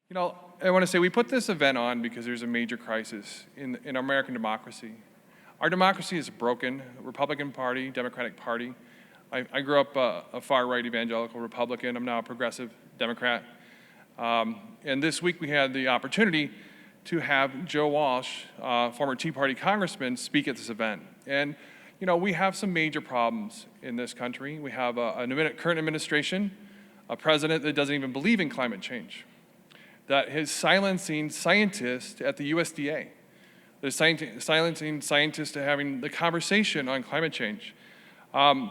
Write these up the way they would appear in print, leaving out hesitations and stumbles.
You know, I want to say we put this event on because there's a major crisis in American democracy. Our democracy is broken. Republican Party, Democratic Party. I grew up a far-right evangelical Republican. I'm now a progressive Democrat. And this week we had the opportunity to have Joe Walsh, former Tea Party Congressman, speak at this event. And you know, we have some major problems in this country. We have a current administration, a president that doesn't even believe in climate change, that is silencing scientists at the USDA. They're silencing scientists to having the conversation on climate change. And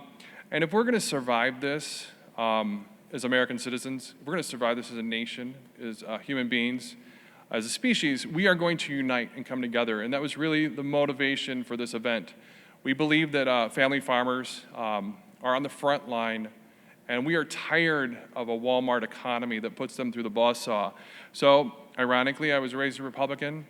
if we're going to survive this as American citizens, if we're going to survive this as a nation, as human beings, as a species, we are going to unite and come together. And that was really the motivation for this event. We believe that family farmers are on the front line, and we are tired of a Walmart economy that puts them through the buzzsaw. So, ironically, I was raised a Republican.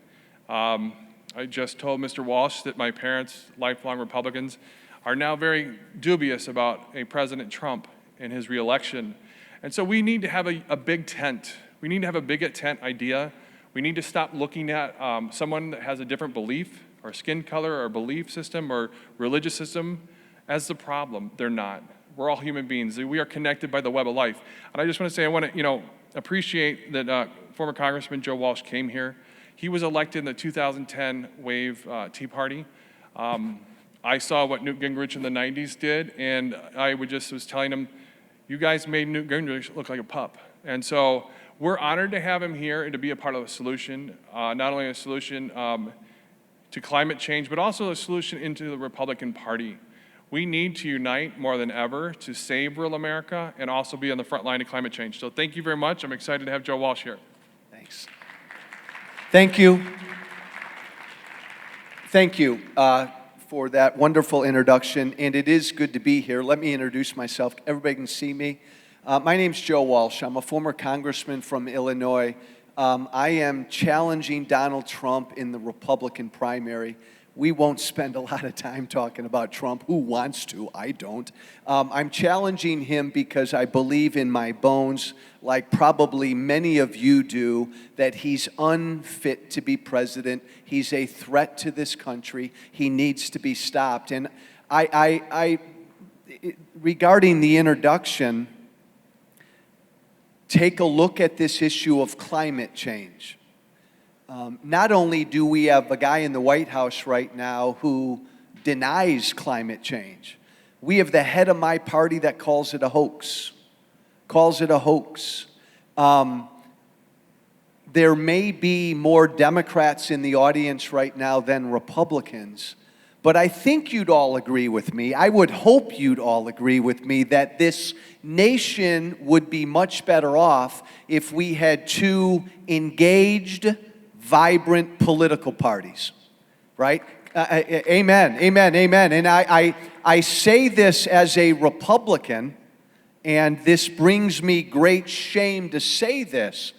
I just told Mr. Walsh that my parents, lifelong Republicans, are now very dubious about a President Trump and his reelection. And so we need to have a big tent. We need to have a big tent idea. We need to stop looking at someone that has a different belief, or skin color, or belief system, or religious system as the problem. They're not. We're all human beings. We are connected by the web of life. And I just want to say, I want to, appreciate that former Congressman Joe Walsh came here. He was elected in the 2010 wave Tea Party. I saw what Newt Gingrich in the 90s did, and I was telling him, you guys made Newt Gingrich look like a pup. And so we're honored to have him here and to be a part of a solution, not only a solution to climate change, but also a solution into the Republican Party. We need to unite more than ever to save rural America and also be on the front line of climate change. So thank you very much. I'm excited to have Joe Walsh here. Thanks. Thank you. Thank you for that wonderful introduction, and it is good to be here. Let me introduce myself. Everybody can see me. My name's Joe Walsh. I'm a former congressman from Illinois. I am challenging Donald Trump in the Republican primary. We won't spend a lot of time talking about Trump. Who wants to? I don't. I'm challenging him because I believe in my bones, like probably many of you do, that he's unfit to be president. He's a threat to this country. He needs to be stopped. And regarding the introduction, take a look at this issue of climate change. Not only do we have a guy in the White House right now who denies climate change, we have the head of my party that calls it a hoax. There may be more Democrats in the audience right now than Republicans, but I think you'd all agree with me, I would hope you'd all agree with me, that this nation would be much better off if we had two engaged, vibrant political parties, right? Amen, amen, amen. And I say this as a Republican, and this brings me great shame to say this.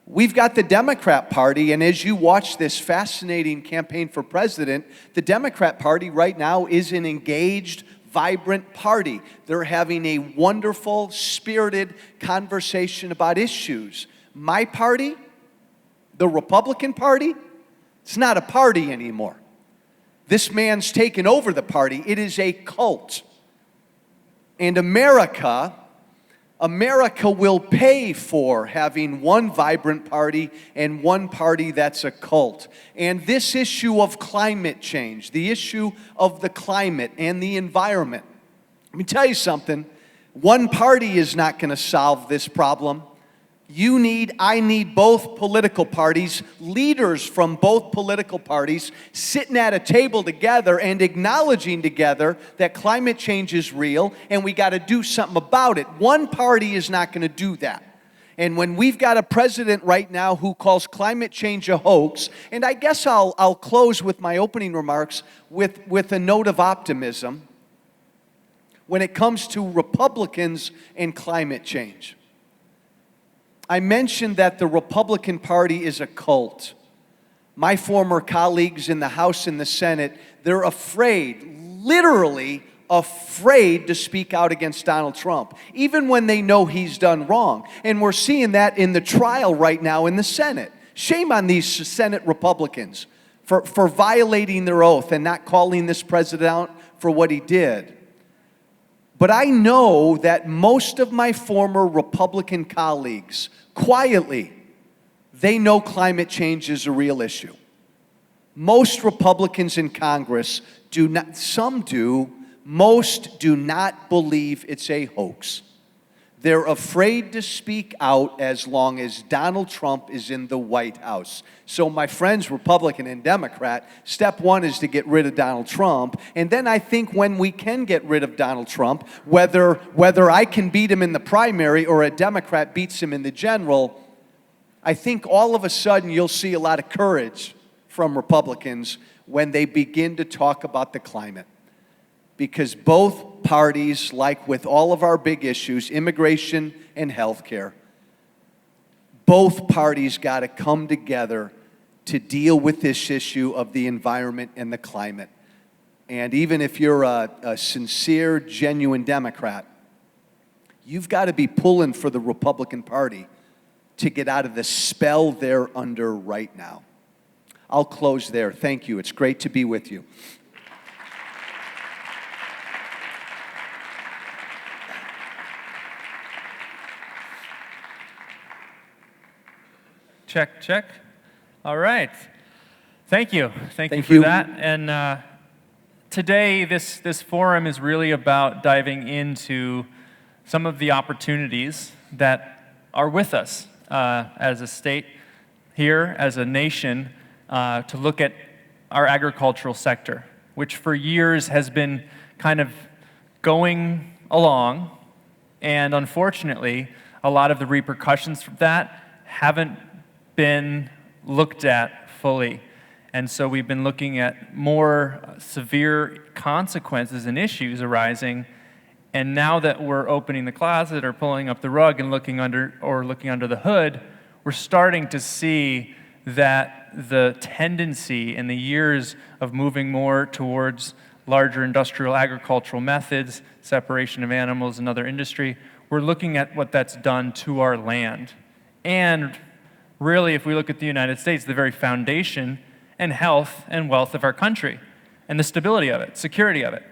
We've got the Democrat Party, and as you watch this fascinating campaign for president, the Democrat Party right now is an engaged, vibrant party. They're having a wonderful, spirited conversation about issues. My party, the Republican Party, it's not a party anymore. This man's taken over the party. It is a cult. And America will pay for having one vibrant party and one party that's a cult. And this issue of climate change, the issue of the climate and the environment, let me tell you something, one party is not going to solve this problem. I need both political parties, leaders from both political parties, sitting at a table together and acknowledging together that climate change is real and we got to do something about it. One party is not going to do that. And when we've got a president right now who calls climate change a hoax, and I guess I'll close with my opening remarks with a note of optimism when it comes to Republicans and climate change. I mentioned that the Republican Party is a cult. My former colleagues in the House and the Senate, they're afraid, literally afraid to speak out against Donald Trump, even when they know he's done wrong. And we're seeing that in the trial right now in the Senate. Shame on these Senate Republicans for violating their oath and not calling this president out for what he did. But I know that most of my former Republican colleagues, quietly, they know climate change is a real issue. Most Republicans in Congress do not, some do, most do not believe it's a hoax. They're afraid to speak out as long as Donald Trump is in the White House. So my friends, Republican and Democrat, step one is to get rid of Donald Trump. And then I think when we can get rid of Donald Trump, whether I can beat him in the primary or a Democrat beats him in the general, I think all of a sudden you'll see a lot of courage from Republicans when they begin to talk about the climate. Because both parties, like with all of our big issues, immigration and health care, both parties got to come together to deal with this issue of the environment and the climate. And even if you're a sincere, genuine Democrat, you've got to be pulling for the Republican Party to get out of the spell they're under right now. I'll close there. Thank you. It's great to be with you. Check, check. All right. Thank you. Thank you for that. And today, this forum is really about diving into some of the opportunities that are with us as a state here, as a nation, to look at our agricultural sector, which for years has been kind of going along, and unfortunately, a lot of the repercussions from that haven't been looked at fully. And so we've been looking at more severe consequences and issues arising. And now that we're opening the closet or pulling up the rug and looking under the hood, we're starting to see that the tendency in the years of moving more towards larger industrial agricultural methods, separation of animals and other industry, we're looking at what that's done to our land. And really, if we look at the United States, the very foundation and health and wealth of our country, and the stability of it, security of it.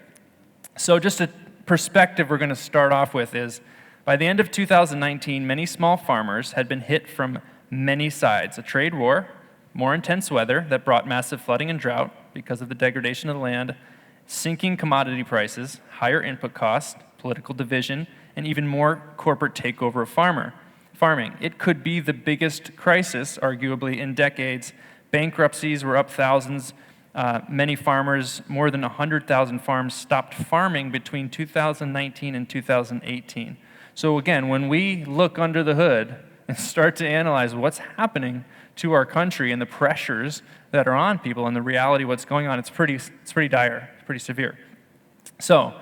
So just a perspective we're going to start off with is, by the end of 2019, many small farmers had been hit from many sides. A trade war, more intense weather that brought massive flooding and drought because of the degradation of the land, sinking commodity prices, higher input costs, political division, and even more corporate takeover of farming. It could be the biggest crisis, arguably, in decades. Bankruptcies were up thousands. Many farmers, more than 100,000 farms, stopped farming between 2019 and 2018. So again, when we look under the hood and start to analyze what's happening to our country and the pressures that are on people and the reality of what's going on, it's pretty dire, it's pretty severe. So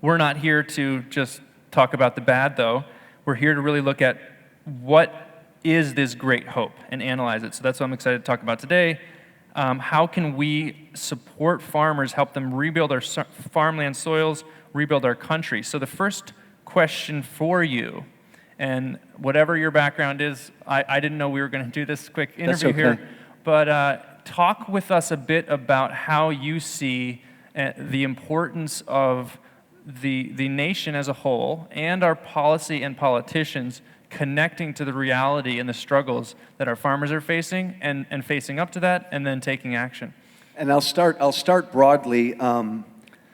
we're not here to just talk about the bad, though. We're here to really look at what is this great hope and analyze it. So that's what I'm excited to talk about today. How can we support farmers, help them rebuild our farmland soils, rebuild our country? So the first question for you, and whatever your background is, I didn't know we were going to do this quick interview here, but talk with us a bit about how you see the importance of the nation as a whole and our policy and politicians connecting to the reality and the struggles that our farmers are facing and facing up to that, and then taking action. And I'll start broadly, and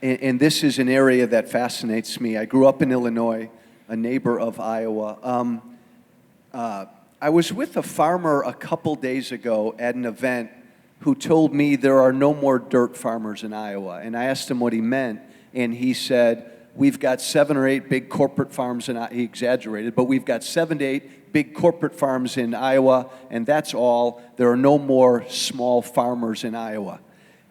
this is an area that fascinates me. I grew up in Illinois, a neighbor of Iowa. I was with a farmer a couple days ago at an event who told me there are no more dirt farmers in Iowa. And I asked him what he meant, and he said, we've got 7 or 8 big corporate farms, and he exaggerated, but we've got 7 to 8 big corporate farms in Iowa, and that's all. There are no more small farmers in Iowa.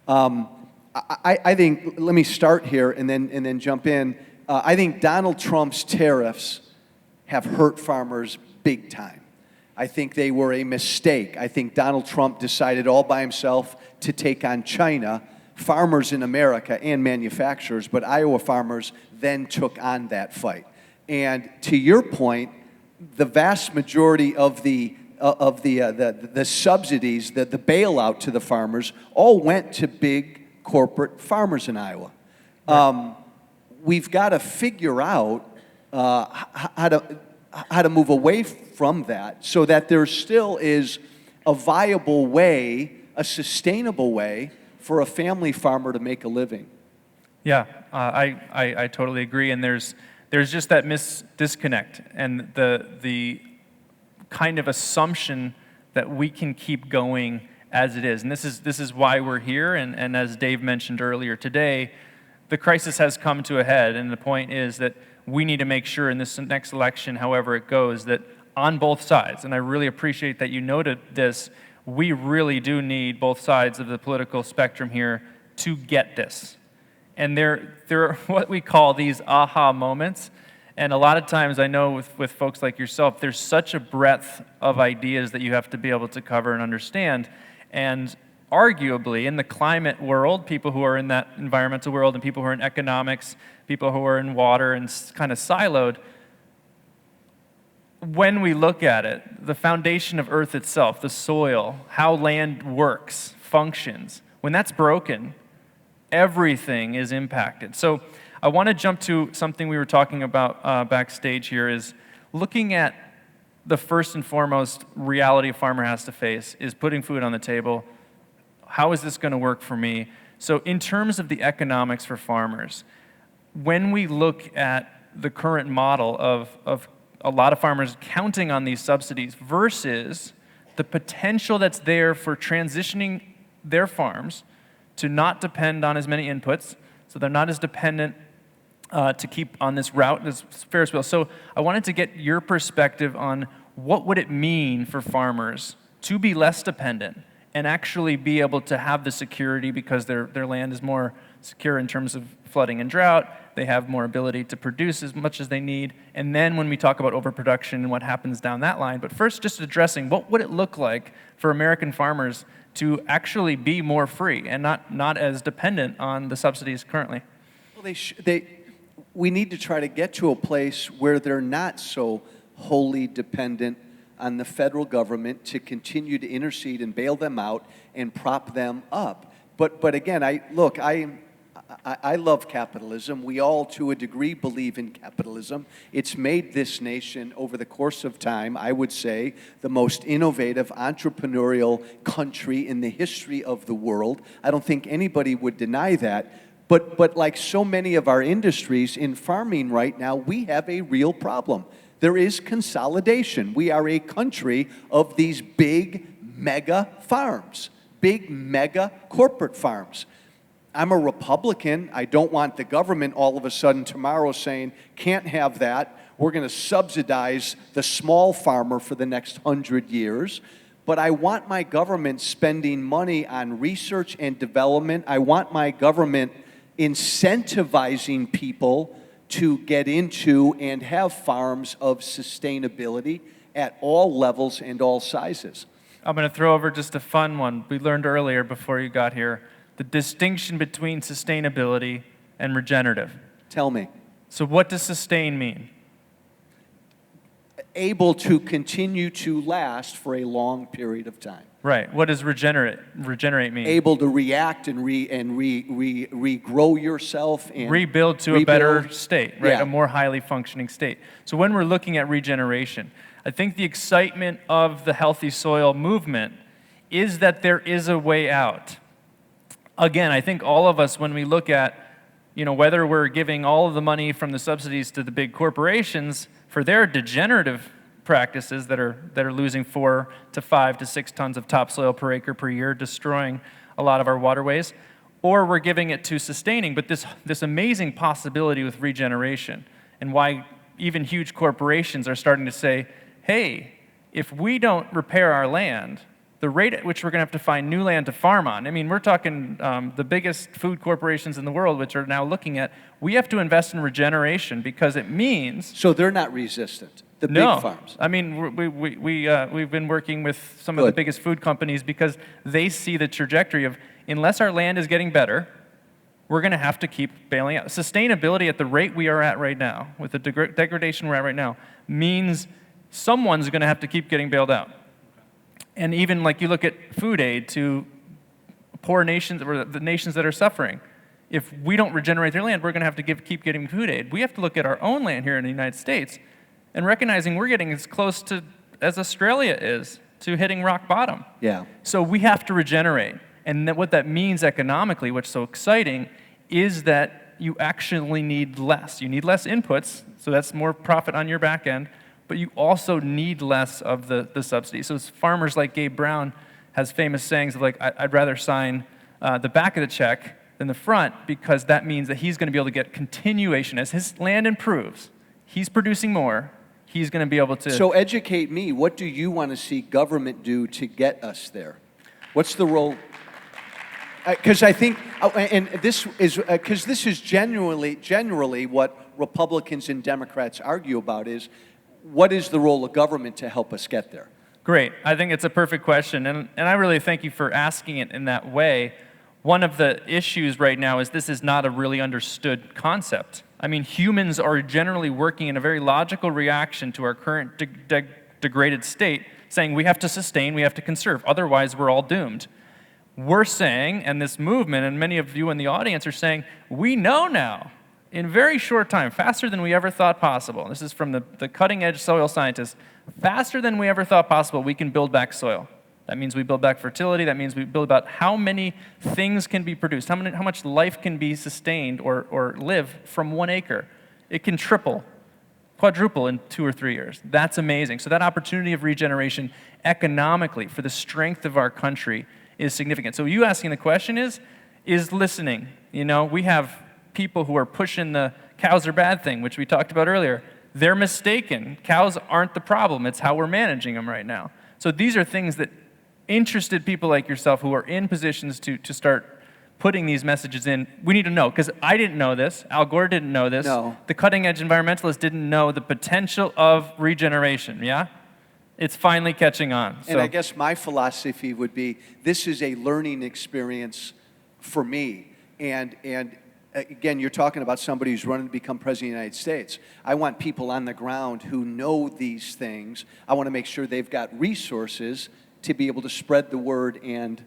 I think, let me start here and then jump in. I think Donald Trump's tariffs have hurt farmers big time. I think they were a mistake. I think Donald Trump decided all by himself to take on China farmers in America and manufacturers, but Iowa farmers then took on that fight. And to your point, the vast majority of the subsidies, the bailout to the farmers, all went to big corporate farmers in Iowa. We've got to figure out how to move away from that so that there still is a viable way, a sustainable way for a family farmer to make a living. Yeah, I totally agree. And there's just that disconnect and the kind of assumption that we can keep going as it is. And this is why we're here. And as Dave mentioned earlier today, the crisis has come to a head. And the point is that we need to make sure in this next election, however it goes, that on both sides, and I really appreciate that you noted this, we really do need both sides of the political spectrum here to get this. And there are what we call these aha moments. And a lot of times I know with folks like yourself, there's such a breadth of ideas that you have to be able to cover and understand. And arguably in the climate world, people who are in that environmental world and people who are in economics, people who are in water and kind of siloed, when we look at it, the foundation of Earth itself, the soil, how land works, functions, when that's broken, everything is impacted. So I want to jump to something we were talking about backstage here is looking at the first and foremost reality a farmer has to face is putting food on the table. How is this going to work for me? So in terms of the economics for farmers, when we look at the current model of a lot of farmers counting on these subsidies versus the potential that's there for transitioning their farms to not depend on as many inputs, so they're not as dependent to keep on this route as Ferris wheel. So I wanted to get your perspective on what would it mean for farmers to be less dependent and actually be able to have the security because their land is more secure in terms of flooding and drought. They have more ability to produce as much as they need. And then when we talk about overproduction and what happens down that line, but first just addressing what would it look like for American farmers to actually be more free and not as dependent on the subsidies currently? Well, we need to try to get to a place where they're not so wholly dependent on the federal government to continue to intercede and bail them out and prop them up. But again, I love capitalism. We all, to a degree, believe in capitalism. It's made this nation, over the course of time, I would say, the most innovative, entrepreneurial country in the history of the world. I don't think anybody would deny that. But like so many of our industries in farming right now, we have a real problem. There is consolidation. We are a country of these big mega farms, big mega corporate farms. I'm a Republican. I don't want the government all of a sudden tomorrow saying, can't have that. We're going to subsidize the small farmer for the next 100 years. But I want my government spending money on research and development. I want my government incentivizing people to get into and have farms of sustainability at all levels and all sizes. I'm going to throw over just a fun one. We learned earlier before you got here, the distinction between sustainability and regenerative. Tell me. So what does sustain mean? Able to continue to last for a long period of time. Right. What does regenerate mean? Able to react and regrow yourself and rebuild to a better state, right? Yeah. A more highly functioning state. So when we're looking at regeneration, I think the excitement of the healthy soil movement is that there is a way out. Again, I think all of us, when we look at, whether we're giving all of the money from the subsidies to the big corporations for their degenerative practices that are losing 4 to 5 to 6 tons of topsoil per acre per year, destroying a lot of our waterways, or we're giving it to sustaining. But this amazing possibility with regeneration, and why even huge corporations are starting to say, hey, if we don't repair our land, the rate at which we're going to have to find new land to farm on, I mean, we're talking the biggest food corporations in the world, which are now looking at, we have to invest in regeneration because it means... So they're not resistant, the big farms? I mean, we've been working with some of the biggest food companies because they see the trajectory of, unless our land is getting better, we're going to have to keep bailing out. Sustainability at the rate we are at right now, with the degradation we're at right now, means someone's going to have to keep getting bailed out. And even like you look at food aid to poor nations, or the nations that are suffering. If we don't regenerate their land, we're going to have to keep getting food aid. We have to look at our own land here in the United States and recognizing we're getting as close to as Australia is to hitting rock bottom. Yeah. So we have to regenerate. And what that means economically, what's so exciting, is that you actually need less. You need less inputs, so that's more profit on your back end, but you also need less of the subsidy. So it's farmers like Gabe Brown has famous sayings of like, I'd rather sign the back of the check than the front, because that means that he's going to be able to get continuation. As his land improves, he's producing more, he's going to be able to... So educate me, what do you want to see government do to get us there? What's the role? Because I think, and this is, because this is generally what Republicans and Democrats argue about is, what is the role of government to help us get there? Great. I think it's a perfect question, and I really thank you for asking it in that way. One of the issues right now is this is not a really understood concept. I mean, humans are generally working in a very logical reaction to our current degraded state, saying we have to sustain, we have to conserve, otherwise we're all doomed. We're saying, and this movement, and many of you in the audience are saying, we know now, in very short time, faster than we ever thought possible, this is from the cutting-edge soil scientists, faster than we ever thought possible, we can build back soil. That means we build back fertility, that means we build about how many things can be produced, how much life can be sustained or live from 1 acre. It can triple, quadruple in 2 or 3 years. That's amazing. So that opportunity of regeneration economically for the strength of our country is significant. So you asking the question is listening. You know, we have people who are pushing the cows are bad thing, which we talked about earlier. They're mistaken. Cows aren't the problem. It's how we're managing them right now. So these are things that interested people like yourself who are in positions to start putting these messages in, we need to know, because I didn't know this, Al Gore didn't know this, No. The cutting-edge environmentalists didn't know the potential of regeneration, yeah? It's finally catching on. And I guess my philosophy would be, this is a learning experience for me. And again, you're talking about somebody who's running to become president of the United States. I want people on the ground who know these things. I want to make sure they've got resources to be able to spread the word and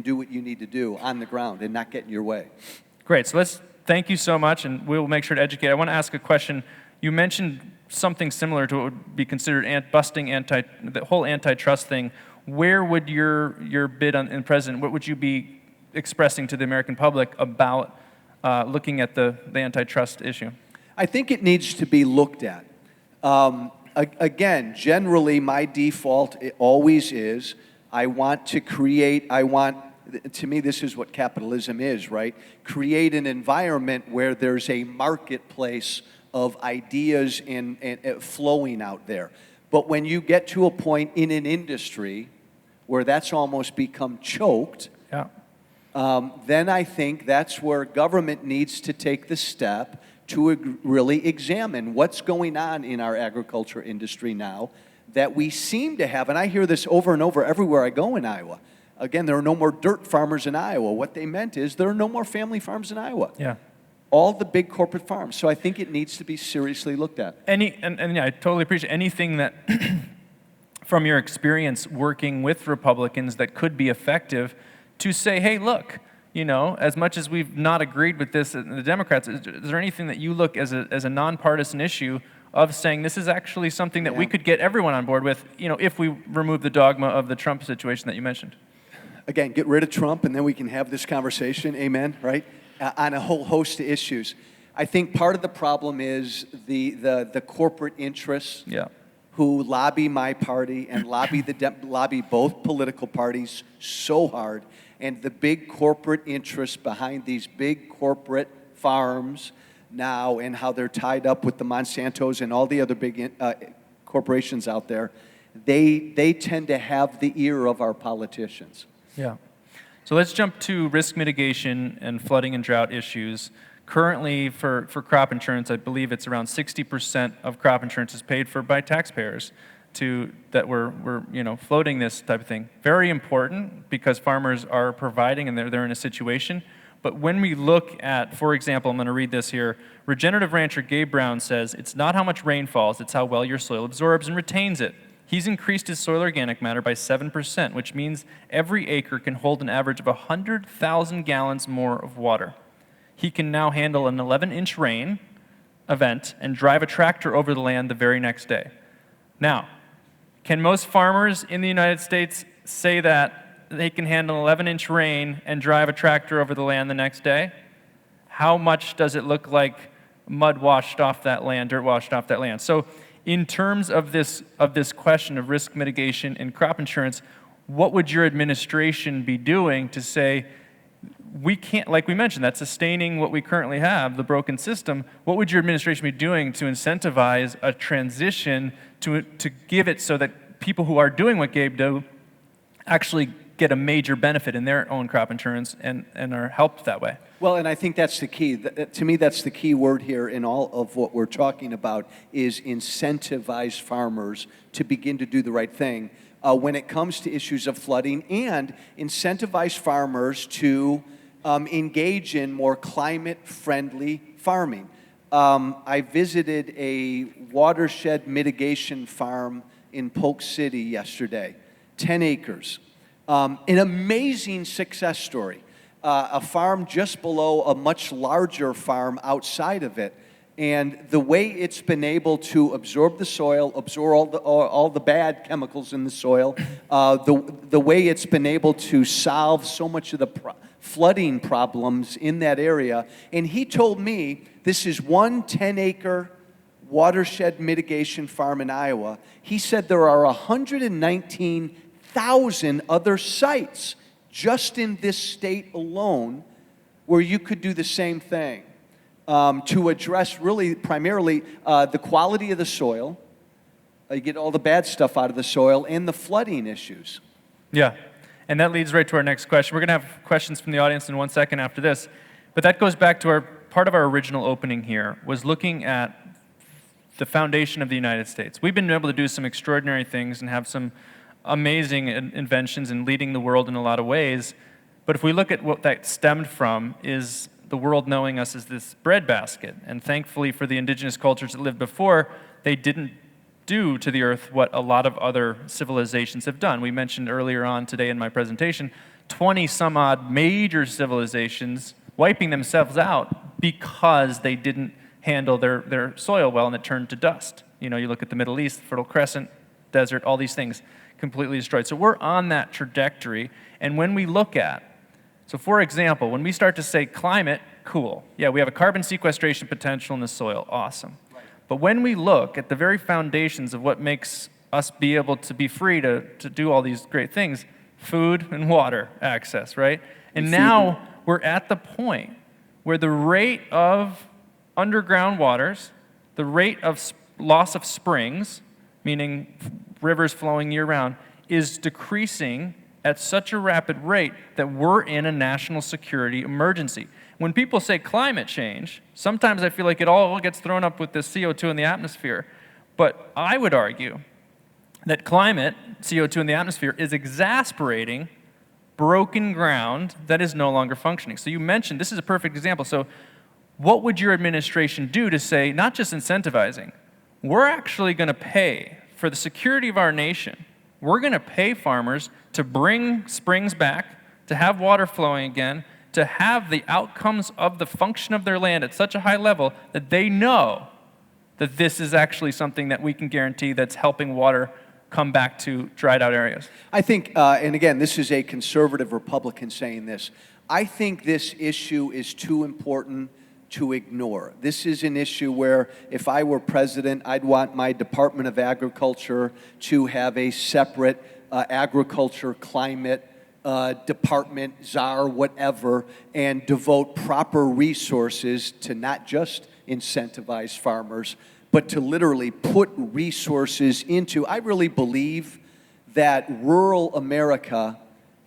do what you need to do on the ground and not get in your way. Great. So thank you so much, and we'll make sure to educate. I want to ask a question. You mentioned something similar to what would be considered the whole antitrust thing. Where would your bid in president, what would you be expressing to the American public about looking at the antitrust issue? I think it needs to be looked at. Again, generally my default always is, to me this is what capitalism is, right? Create an environment where there's a marketplace of ideas and flowing out there. But when you get to a point in an industry where that's almost become choked, Yeah. then I think that's where government needs to take the step to really examine what's going on in our agriculture industry now that we seem to have, and I hear this over and over everywhere I go in Iowa. Again, there are no more dirt farmers in Iowa. What they meant is there are no more family farms in Iowa. Yeah. All the big corporate farms. So I think it needs to be seriously looked at. And yeah, I totally appreciate anything that, from your experience working with Republicans, that could be effective to say, hey, look, you know, as much as we've not agreed with this, the Democrats, is there anything that you look as a nonpartisan issue of saying this is actually something that we could get everyone on board with, you know, if we remove the dogma of the Trump situation that you mentioned? Again, get rid of Trump and then we can have this conversation, amen, right? On a whole host of issues. I think part of the problem is the corporate interests who lobby my party and lobby both political parties so hard, and the big corporate interests behind these big corporate farms now and how they're tied up with the Monsantos and all the other big corporations out there, they tend to have the ear of our politicians. Yeah. So let's jump to risk mitigation and flooding and drought issues. Currently, for crop insurance, I believe it's around 60% of crop insurance is paid for by taxpayers. that we're floating this type of thing. Very important because farmers are providing and they're in a situation. But when we look at, for example, I'm going to read this here. Regenerative rancher Gabe Brown says, "It's not how much rain falls, it's how well your soil absorbs and retains it. He's increased his soil organic matter by 7%, which means every acre can hold an average of 100,000 gallons more of water. He can now handle an 11-inch rain event and drive a tractor over the land the very next day." Now, can most farmers in the United States say that they can handle 11-inch rain and drive a tractor over the land the next day? How much does it look like mud washed off that land, dirt washed off that land? So in terms of this question of risk mitigation and crop insurance, what would your administration be doing to say, we can't, like we mentioned, that's sustaining what we currently have, the broken system. What would your administration be doing to incentivize a transition to give it so that people who are doing what Gabe do actually get a major benefit in their own crop insurance and are helped that way? Well, and I think that's the key. To me, that's the key word here in all of what we're talking about is incentivize farmers to begin to do the right thing when it comes to issues of flooding, and incentivize farmers to engage in more climate-friendly farming. I visited a watershed mitigation farm in Polk City yesterday, 10 acres. An amazing success story. A farm just below a much larger farm outside of it. And the way it's been able to absorb the soil, absorb all the bad chemicals in the soil, the way it's been able to solve so much of the flooding problems in that area. And he told me this is one 10-acre watershed mitigation farm in Iowa. He said there are 119,000 other sites just in this state alone where you could do the same thing to address really primarily the quality of the soil, you get all the bad stuff out of the soil, and the flooding issues. Yeah, and that leads right to our next question. We're going to have questions from the audience in 1 second after this, but that goes back to part of our original opening here was looking at the foundation of the United States. We've been able to do some extraordinary things and have some amazing inventions and leading the world in a lot of ways. But if we look at what that stemmed from is the world knowing us as this breadbasket. And thankfully for the indigenous cultures that lived before, they didn't do to the earth what a lot of other civilizations have done. We mentioned earlier on today in my presentation, 20 some odd major civilizations wiping themselves out because they didn't handle their soil well and it turned to dust. You know, you look at the Middle East, Fertile Crescent, desert, all these things completely destroyed. So we're on that trajectory. And when we look at, so for example, when we start to say climate, cool. Yeah, we have a carbon sequestration potential in the soil, awesome. Right. But when we look at the very foundations of what makes us be able to be free to do all these great things, food and water access, right? And now we're at the point where the rate of underground waters, the rate of loss of springs, meaning rivers flowing year-round, is decreasing at such a rapid rate that we're in a national security emergency. When people say climate change, sometimes I feel like it all gets thrown up with the CO2 in the atmosphere. But I would argue that climate, CO2 in the atmosphere, is exasperating broken ground that is no longer functioning. So you mentioned, this is a perfect example. So what would your administration do to say, not just incentivizing, we're actually going to pay for the security of our nation. We're going to pay farmers to bring springs back, to have water flowing again, to have the outcomes of the function of their land at such a high level that they know that this is actually something that we can guarantee that's helping water come back to dried out areas. I think, and again, this is a conservative Republican saying this, I think this issue is too important to ignore. This is an issue where if I were president, I'd want my Department of Agriculture to have a separate agriculture, climate department, czar, whatever, and devote proper resources to not just incentivize farmers, but to literally put resources into, I really believe that rural America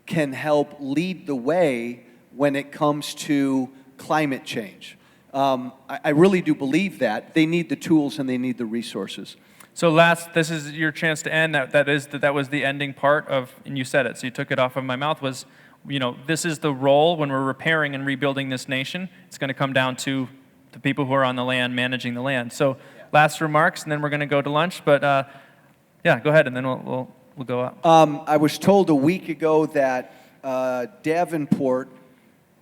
can help lead the way when it comes to climate change. I really do believe that. They need the tools and they need the resources. So this is your chance to end. That was the ending part of, and you said it, so you took it off of my mouth, was, this is the role when we're repairing and rebuilding this nation. It's going to come down to the people who are on the land, managing the land. So last remarks, and then we're going to go to lunch. But yeah, go ahead, and then we'll go up. I was told a week ago that Davenport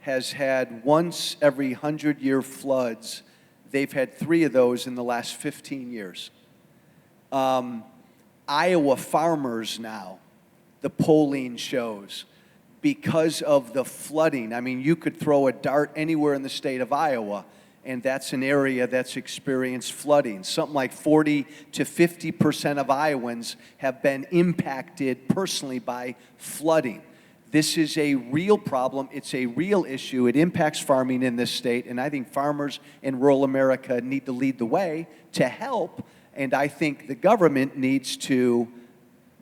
has had once every 100-year floods. They've had 3 of those in the last 15 years. Iowa farmers now, the polling shows, because of the flooding. I mean, you could throw a dart anywhere in the state of Iowa, and that's an area that's experienced flooding. Something like 40 to 50% of Iowans have been impacted personally by flooding. This is a real problem. It's a real issue. It impacts farming in this state, and I think farmers in rural America need to lead the way to help, and I think the government needs to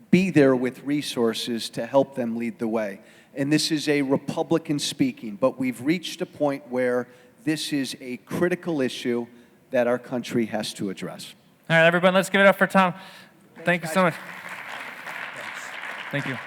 be there with resources to help them lead the way. And this is a Republican speaking, but we've reached a point where this is a critical issue that our country has to address. All right, everyone, let's give it up for Tom. Thank you so much. Thank you.